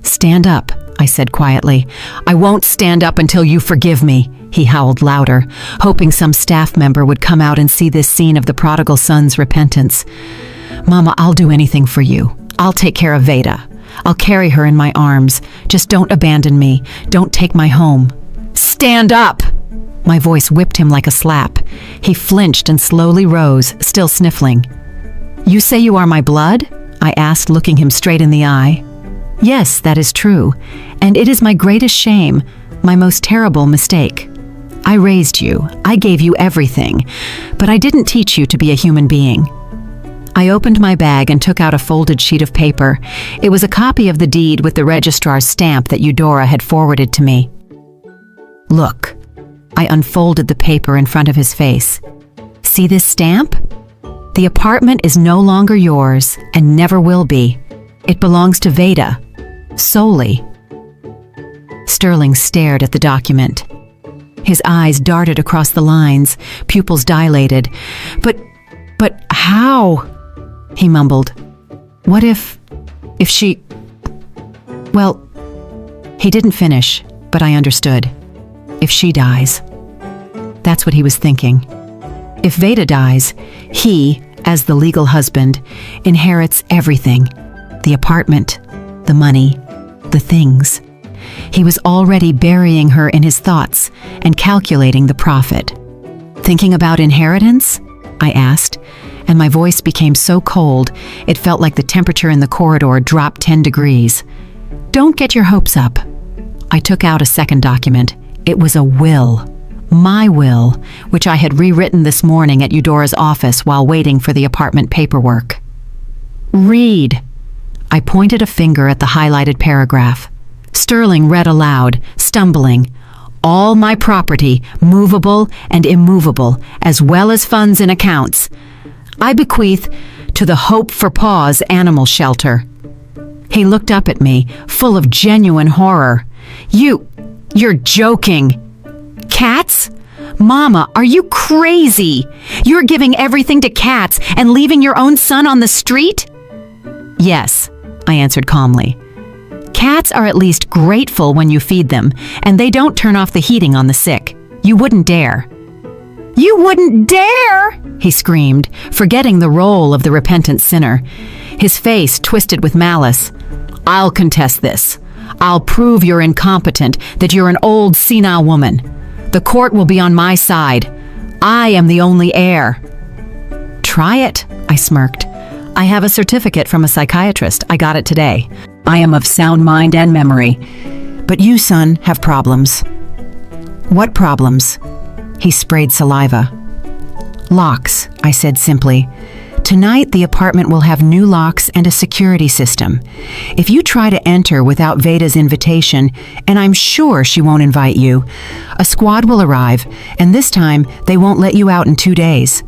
"Stand up," I said quietly. "I won't stand up until you forgive me," he howled louder, hoping some staff member would come out and see this scene of the prodigal son's repentance. "Mama, I'll do anything for you. I'll take care of Veda. I'll carry her in my arms. Just don't abandon me. Don't take my home." "Stand up!" My voice whipped him like a slap. He flinched and slowly rose, still sniffling. "You say you are my blood?" I asked, looking him straight in the eye. "Yes, that is true, and it is my greatest shame, my most terrible mistake. I raised you, I gave you everything, but I didn't teach you to be a human being." I opened my bag and took out a folded sheet of paper. It was a copy of the deed with the registrar's stamp that Eudora had forwarded to me. "Look." I unfolded the paper in front of his face. "See this stamp? The apartment is no longer yours and never will be. It belongs to Veda, solely." Sterling stared at the document. His eyes darted across the lines, pupils dilated. But how?" he mumbled. "What if she... Well," he didn't finish, but I understood. "If she dies." That's what he was thinking. If Veda dies, he, as the legal husband, inherits everything. The apartment, the money, the things. He was already burying her in his thoughts and calculating the profit. "Thinking about inheritance?" I asked, and my voice became so cold it felt like the temperature in the corridor dropped 10 degrees. "Don't get your hopes up." I took out a second document. It was a will. My will, which I had rewritten this morning at Eudora's office while waiting for the apartment paperwork. "Read." I pointed a finger at the highlighted paragraph. Sterling read aloud, stumbling. "All my property, movable and immovable, as well as funds in accounts, I bequeath to the Hope for Paws Animal Shelter." He looked up at me, full of genuine horror. You're joking. Cats? Mama, are you crazy? You're giving everything to cats and leaving your own son on the street? "Yes," I answered calmly. "Cats are at least grateful when you feed them, and they don't turn off the heating on the sick. You wouldn't dare." "You wouldn't dare!" he screamed, forgetting the role of the repentant sinner. His face twisted with malice. "I'll contest this. I'll prove you're incompetent, that you're an old senile woman. The court will be on my side. I am the only heir." "Try it," I smirked. "I have a certificate from a psychiatrist. I got it today. I am of sound mind and memory. But you, son, have problems." "What problems?" He sprayed saliva. "Locks," I said simply. Tonight, the apartment will have new locks and a security system. If you try to enter without Veda's invitation, and I'm sure she won't invite you, a squad will arrive, and this time they won't let you out in 2 days."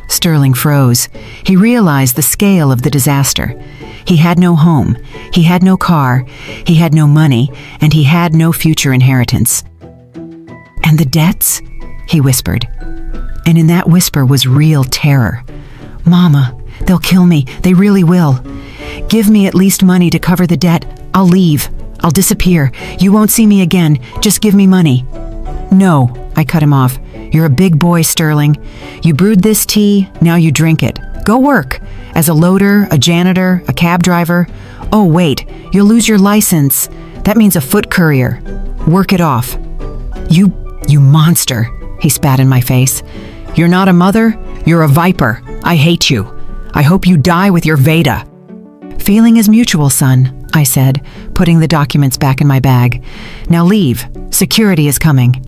Sterling froze. He realized the scale of the disaster. He had no home, he had no car, he had no money, and he had no future inheritance. "And the debts?" he whispered. And in that whisper was real terror. "Mama, they'll kill me. They really will. Give me at least money to cover the debt. I'll leave. I'll disappear. You won't see me again. Just give me money." "No," I cut him off. "You're a big boy, Sterling. You brewed this tea, now you drink it. Go work. As a loader, a janitor, a cab driver. Oh, wait, you'll lose your license. That means a foot courier. Work it off." You monster," he spat in my face. "You're not a mother, you're a viper. I hate you. I hope you die with your Veda." "Feeling is mutual, son," I said, putting the documents back in my bag. "Now leave. Security is coming."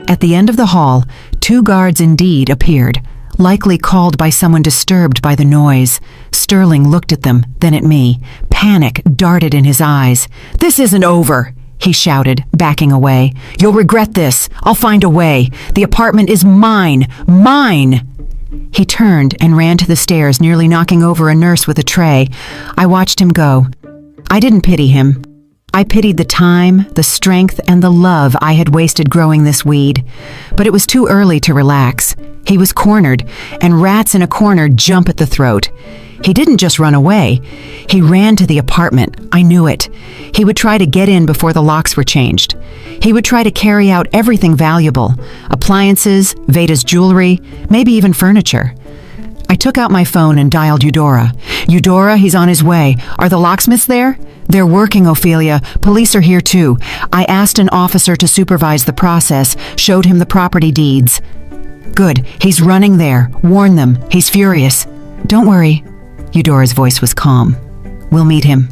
At the end of the hall, 2 guards indeed appeared, likely called by someone disturbed by the noise. Sterling looked at them, then at me. Panic darted in his eyes. "This isn't over," he shouted, backing away. "You'll regret this. I'll find a way. The apartment is mine. Mine!" He turned and ran to the stairs, nearly knocking over a nurse with a tray. I watched him go. I didn't pity him. I pitied the time, the strength, and the love I had wasted growing this weed. But it was too early to relax. He was cornered, and rats in a corner jump at the throat. He didn't just run away. He ran to the apartment. I knew it. He would try to get in before the locks were changed. He would try to carry out everything valuable: appliances, Veda's jewelry, maybe even furniture. I took out my phone and dialed Eudora. "Eudora, he's on his way. Are the locksmiths there?" "They're working, Ophelia. Police are here too. I asked an officer to supervise the process, showed him the property deeds." "Good. He's running there. Warn them. He's furious." "Don't worry." Eudora's voice was calm. "We'll meet him."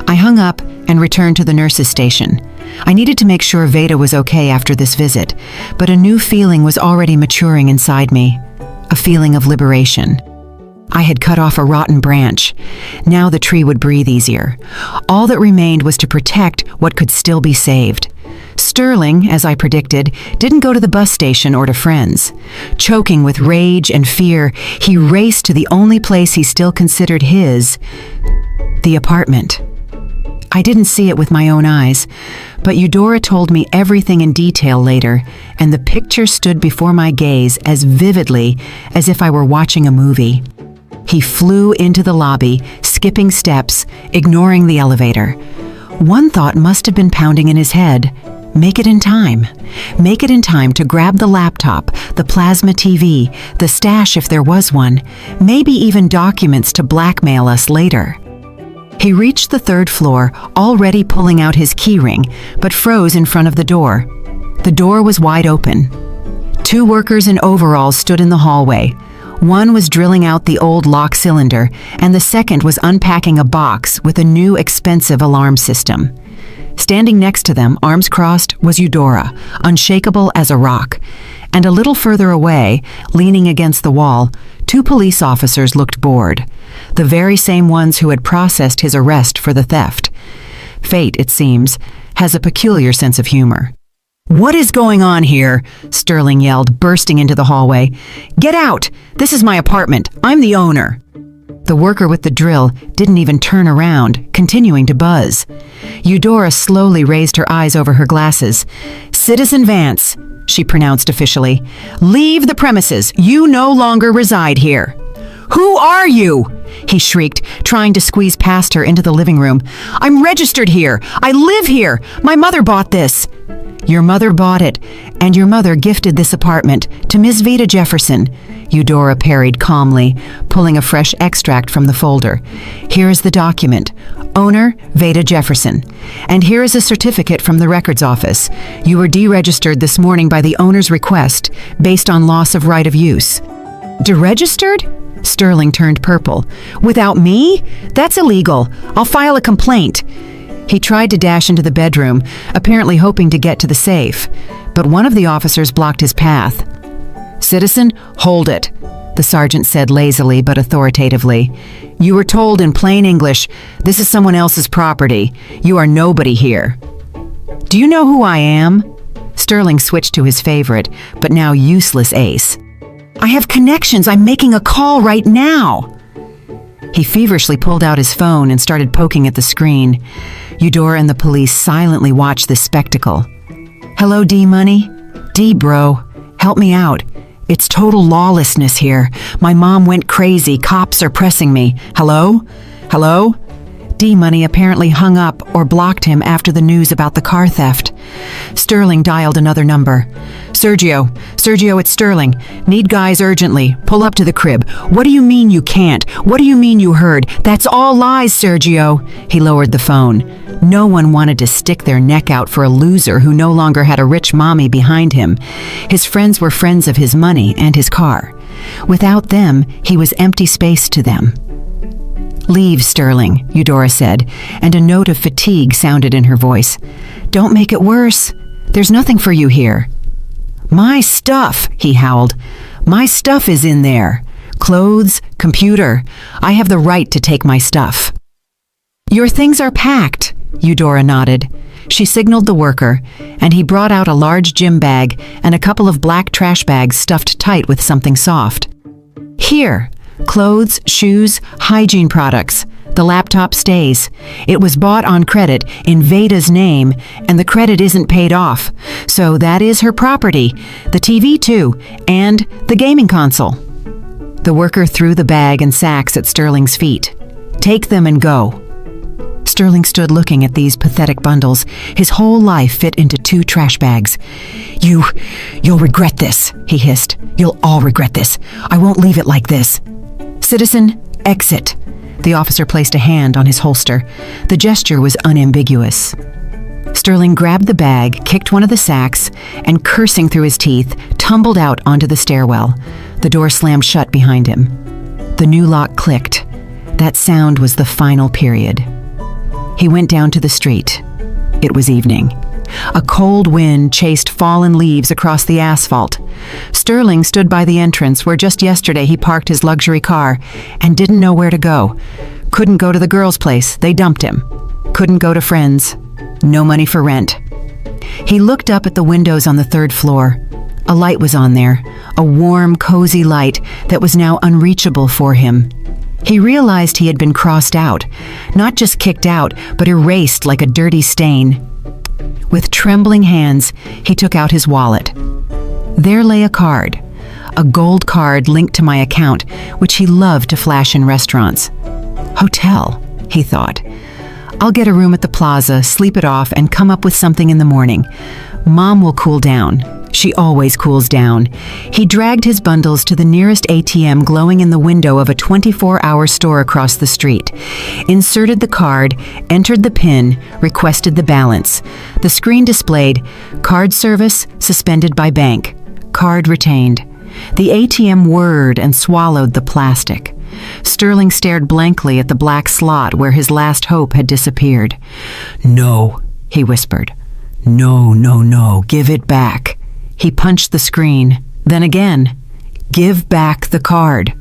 I hung up and returned to the nurse's station. I needed to make sure Veda was okay after this visit, but a new feeling was already maturing inside me. A feeling of liberation. I had cut off a rotten branch. Now the tree would breathe easier. All that remained was to protect what could still be saved. Sterling, as I predicted, didn't go to the bus station or to friends. Choking with rage and fear, he raced to the only place he still considered his: the apartment. I didn't see it with my own eyes, but Eudora told me everything in detail later, and the picture stood before my gaze as vividly as if I were watching a movie. He flew into the lobby, skipping steps, ignoring the elevator. One thought must have been pounding in his head. Make it in time. Make it in time to grab the laptop, the plasma TV, the stash if there was one, maybe even documents to blackmail us later. He reached the 3rd floor, already pulling out his keyring, but froze in front of the door. The door was wide open. 2 workers in overalls stood in the hallway. One was drilling out the old lock cylinder, and the second was unpacking a box with a new expensive alarm system. Standing next to them, arms crossed, was Eudora, unshakable as a rock. And a little further away, leaning against the wall, 2 police officers looked bored. The very same ones who had processed his arrest for the theft. Fate, it seems, has a peculiar sense of humor. "What is going on here?" Sterling yelled, bursting into the hallway. "Get out! This is my apartment. I'm the owner." The worker with the drill didn't even turn around, continuing to buzz. Eudora slowly raised her eyes over her glasses. "Citizen Vance," she pronounced officially, "leave the premises. You no longer reside here." "Who are you?" he shrieked, trying to squeeze past her into the living room. "I'm registered here. I live here. My mother bought this." "Your mother bought it, and your mother gifted this apartment to Miss Veda Jefferson," Eudora parried calmly, pulling a fresh extract from the folder. "Here is the document. Owner, Veda Jefferson. And here is a certificate from the records office. You were deregistered this morning by the owner's request, based on loss of right of use." "Deregistered?" Sterling turned purple. "Without me? That's illegal. I'll file a complaint." He tried to dash into the bedroom, apparently hoping to get to the safe, but one of the officers blocked his path. "Citizen, hold it." the sergeant said lazily but authoritatively. "You were told in plain English, this is someone else's property. You are nobody here." "Do you know who I am?" Sterling switched to his favorite, but now useless ace. "I have connections. I'm making a call right now." He feverishly pulled out his phone and started poking at the screen. Eudora and the police silently watched this spectacle. "Hello, D-Money? D, bro. Help me out. It's total lawlessness here. My mom went crazy. Cops are pressing me. Hello? Hello?" D-Money apparently hung up or blocked him after the news about the car theft. Sterling dialed another number. Sergio, it's Sterling. Need guys urgently. Pull up to the crib." "What do you mean you can't? What do you mean you heard? That's all lies, Sergio." He lowered the phone. No one wanted to stick their neck out for a loser who no longer had a rich mommy behind him. His friends were friends of his money and his car. Without them, he was empty space to them. "Leave, Sterling," Eudora said, and a note of fatigue sounded in her voice. "Don't make it worse. There's nothing for you here." "My stuff," he howled. "My stuff is in there. Clothes, computer. I have the right to take my stuff." "Your things are packed," Eudora nodded. She signaled the worker, and he brought out a large gym bag and a couple of black trash bags stuffed tight with something soft. "Here. Clothes, shoes, hygiene products. The laptop stays. It was bought on credit in Veda's name, and the credit isn't paid off. So that is her property. The TV too, and the gaming console." The worker threw the bag and sacks at Sterling's feet. "Take them and go." Sterling stood looking at these pathetic bundles. His whole life fit into 2 trash bags. You'll regret this," he hissed. "You'll all regret this. I won't leave it like this." "Citizen, exit." The officer placed a hand on his holster. The gesture was unambiguous. Sterling grabbed the bag, kicked one of the sacks, and cursing through his teeth, tumbled out onto the stairwell. The door slammed shut behind him. The new lock clicked. That sound was the final period. He went down to the street. It was evening. A cold wind chased fallen leaves across the asphalt. Sterling stood by the entrance where just yesterday he parked his luxury car and didn't know where to go. Couldn't go to the girls' place, they dumped him. Couldn't go to friends. No money for rent. He looked up at the windows on the 3rd floor. A light was on there, a warm, cozy light that was now unreachable for him. He realized he had been crossed out, not just kicked out, but erased like a dirty stain. With trembling hands, he took out his wallet. There lay a card, a gold card linked to my account, which he loved to flash in restaurants. Hotel, he thought. I'll get a room at the plaza, sleep it off, and come up with something in the morning. Mom will cool down. She always cools down. He dragged his bundles to the nearest ATM glowing in the window of a 24-hour store across the street, inserted the card, entered the PIN, requested the balance. The screen displayed, card service suspended by bank. Card retained. The ATM whirred and swallowed the plastic. Sterling stared blankly at the black slot where his last hope had disappeared. "No," he whispered. "No, no, no, give it back." He punched the screen. Then again, "Give back the card."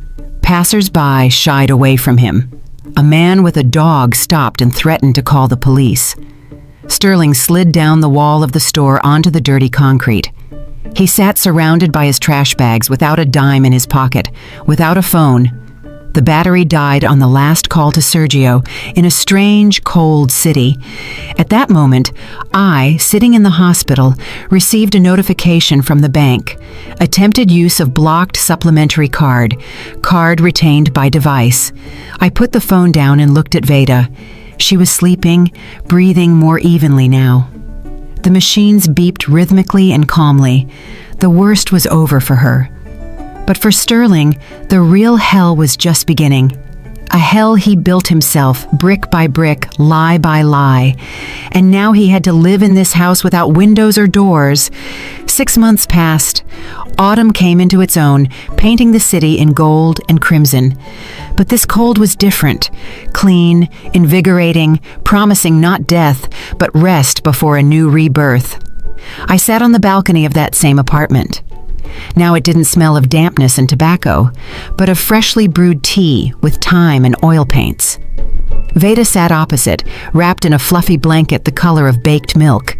Passers-by shied away from him. A man with a dog stopped and threatened to call the police. Sterling slid down the wall of the store onto the dirty concrete. He sat surrounded by his trash bags without a dime in his pocket, without a phone. The battery died on the last call to Sergio in a strange, cold city. At that moment, I, sitting in the hospital, received a notification from the bank. Attempted use of blocked supplementary card. Card retained by device. I put the phone down and looked at Veda. She was sleeping, breathing more evenly now. The machines beeped rhythmically and calmly. The worst was over for her. But for Sterling, the real hell was just beginning. A hell he built himself, brick by brick, lie by lie. And now he had to live in this house without windows or doors. 6 months passed. Autumn came into its own, painting the city in gold and crimson. But this cold was different. Clean, invigorating, promising not death, but rest before a new rebirth. I sat on the balcony of that same apartment. Now it didn't smell of dampness and tobacco, but of freshly brewed tea with thyme and oil paints. Veda sat opposite, wrapped in a fluffy blanket the color of baked milk.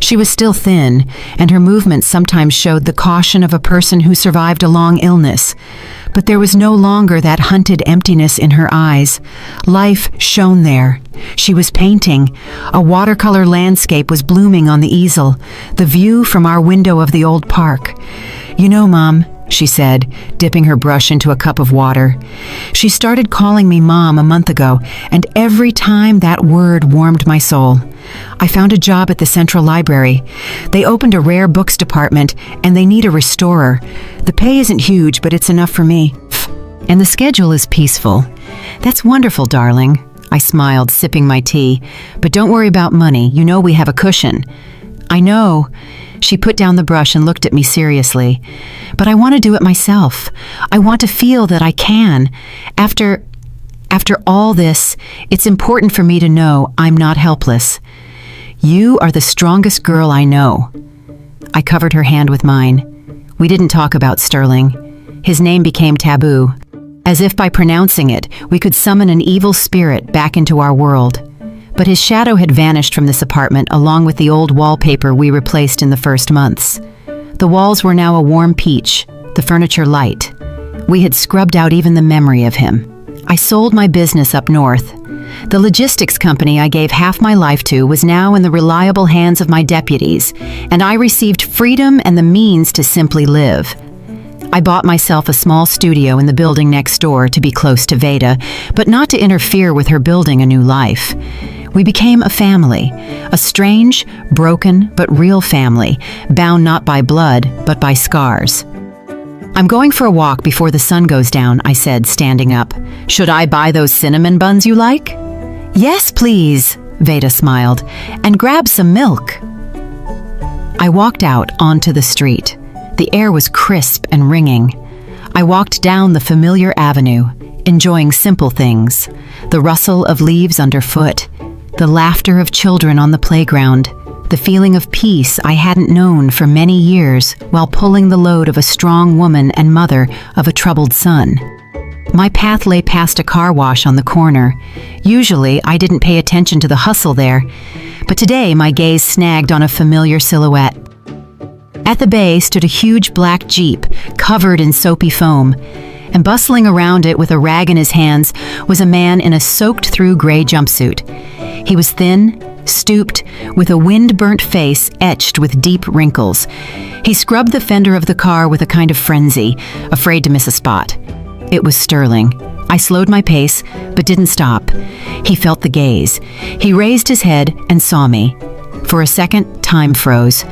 She was still thin, and her movements sometimes showed the caution of a person who survived a long illness. But there was no longer that hunted emptiness in her eyes. Life shone there. She was painting. A watercolor landscape was blooming on the easel, the view from our window of the old park. "You know, Mom," she said, dipping her brush into a cup of water. "She started calling me Mom a month ago, and every time that word warmed my soul. I found a job at the Central Library. They opened a rare books department, and they need a restorer. The pay isn't huge, but it's enough for me. And the schedule is peaceful." "That's wonderful, darling." I smiled, sipping my tea. "But don't worry about money. You know we have a cushion." "I know." She put down the brush and looked at me seriously. "But I want to do it myself. I want to feel that I can. After all this, it's important for me to know I'm not helpless. You are the strongest girl I know." I covered her hand with mine. We didn't talk about Sterling. His name became taboo. As if by pronouncing it, we could summon an evil spirit back into our world. But his shadow had vanished from this apartment along with the old wallpaper we replaced in the first months. The walls were now a warm peach, the furniture light. We had scrubbed out even the memory of him. I sold my business up north. The logistics company I gave half my life to was now in the reliable hands of my deputies, and I received freedom and the means to simply live. I bought myself a small studio in the building next door to be close to Veda, but not to interfere with her building a new life. We became a family, a strange, broken, but real family, bound not by blood, but by scars. "I'm going for a walk before the sun goes down," I said, standing up. "Should I buy those cinnamon buns you like?" "Yes, please," Veda smiled, "and grab some milk." I walked out onto the street. The air was crisp and ringing. I walked down the familiar avenue, enjoying simple things, the rustle of leaves underfoot, the laughter of children on the playground, the feeling of peace I hadn't known for many years while pulling the load of a strong woman and mother of a troubled son. My path lay past a car wash on the corner. Usually, I didn't pay attention to the hustle there, but today my gaze snagged on a familiar silhouette. At the bay stood a huge black Jeep, covered in soapy foam, and bustling around it with a rag in his hands was a man in a soaked-through gray jumpsuit. He was thin, stooped, with a wind-burnt face etched with deep wrinkles. He scrubbed the fender of the car with a kind of frenzy, afraid to miss a spot. It was Sterling. I slowed my pace, but didn't stop. He felt the gaze. He raised his head and saw me. For a second, time froze.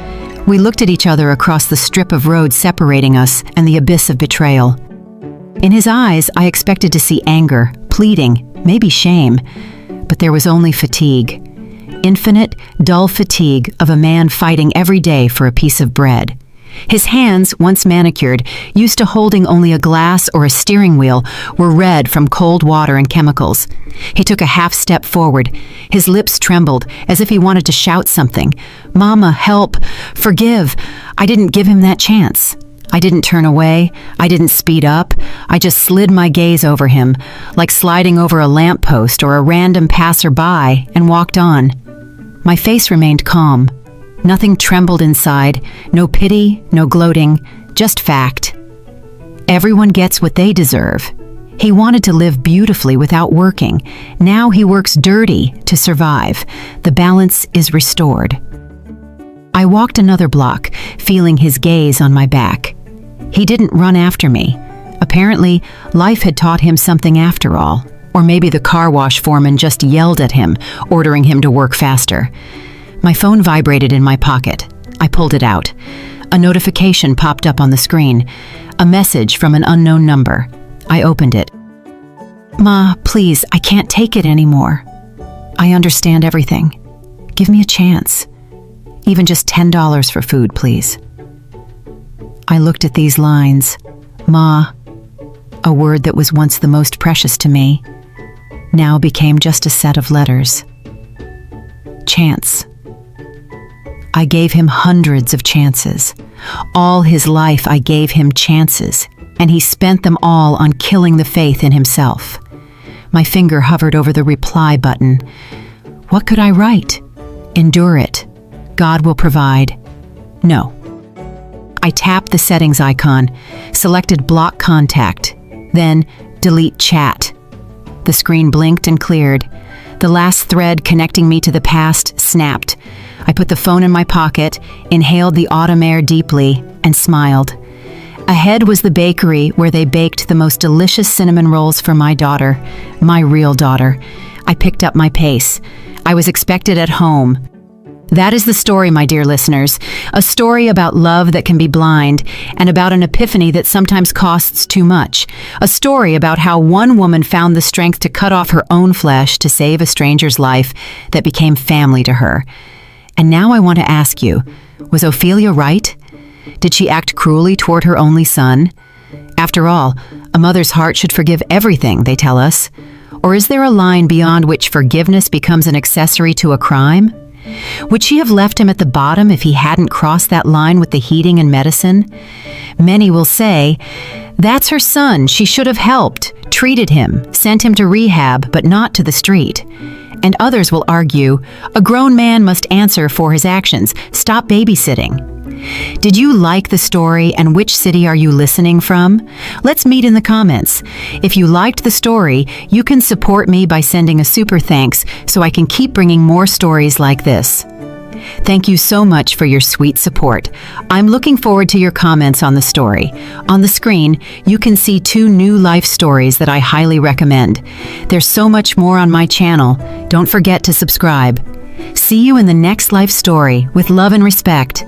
We looked at each other across the strip of road separating us and the abyss of betrayal. In his eyes, I expected to see anger, pleading, maybe shame, but there was only fatigue. Infinite, dull fatigue of a man fighting every day for a piece of bread. His hands, once manicured, used to holding only a glass or a steering wheel, were red from cold water and chemicals. He took a half step forward. His lips trembled, as if he wanted to shout something. "Mama, help! Forgive!" I didn't give him that chance. I didn't turn away. I didn't speed up. I just slid my gaze over him, like sliding over a lamppost or a random passerby, and walked on. My face remained calm. Nothing trembled inside, no pity, no gloating, just fact. Everyone gets what they deserve. He wanted to live beautifully without working. Now he works dirty to survive. The balance is restored. I walked another block, feeling his gaze on my back. He didn't run after me. Apparently, life had taught him something after all. Or maybe the car wash foreman just yelled at him, ordering him to work faster. My phone vibrated in my pocket. I pulled it out. A notification popped up on the screen. A message from an unknown number. I opened it. "Ma, please, I can't take it anymore. I understand everything. Give me a chance. Even just $10 for food, please." I looked at these lines. Ma, a word that was once the most precious to me, now became just a set of letters. Chance. I gave him hundreds of chances. All his life I gave him chances, and he spent them all on killing the faith in himself. My finger hovered over the reply button. What could I write? Endure it. God will provide. No. I tapped the settings icon, selected block contact, then delete chat. The screen blinked and cleared. The last thread connecting me to the past snapped. I put the phone in my pocket, inhaled the autumn air deeply, and smiled. Ahead was the bakery where they baked the most delicious cinnamon rolls for my daughter, my real daughter. I picked up my pace. I was expected at home. That is the story, my dear listeners. A story about love that can be blind, and about an epiphany that sometimes costs too much. A story about how one woman found the strength to cut off her own flesh to save a stranger's life that became family to her. And now I want to ask you, was Ophelia right? Did she act cruelly toward her only son? After all, a mother's heart should forgive everything, they tell us. Or is there a line beyond which forgiveness becomes an accessory to a crime? Would she have left him at the bottom if he hadn't crossed that line with the heating and medicine? Many will say, that's her son, she should have helped, treated him, sent him to rehab, but not to the street. And others will argue, a grown man must answer for his actions, stop babysitting. Did you like the story, and which city are you listening from? Let's meet in the comments. If you liked the story, you can support me by sending a super thanks so I can keep bringing more stories like this. Thank you so much for your sweet support. I'm looking forward to your comments on the story. On the screen, you can see 2 new life stories that I highly recommend. There's so much more on my channel. Don't forget to subscribe. See you in the next life story with love and respect.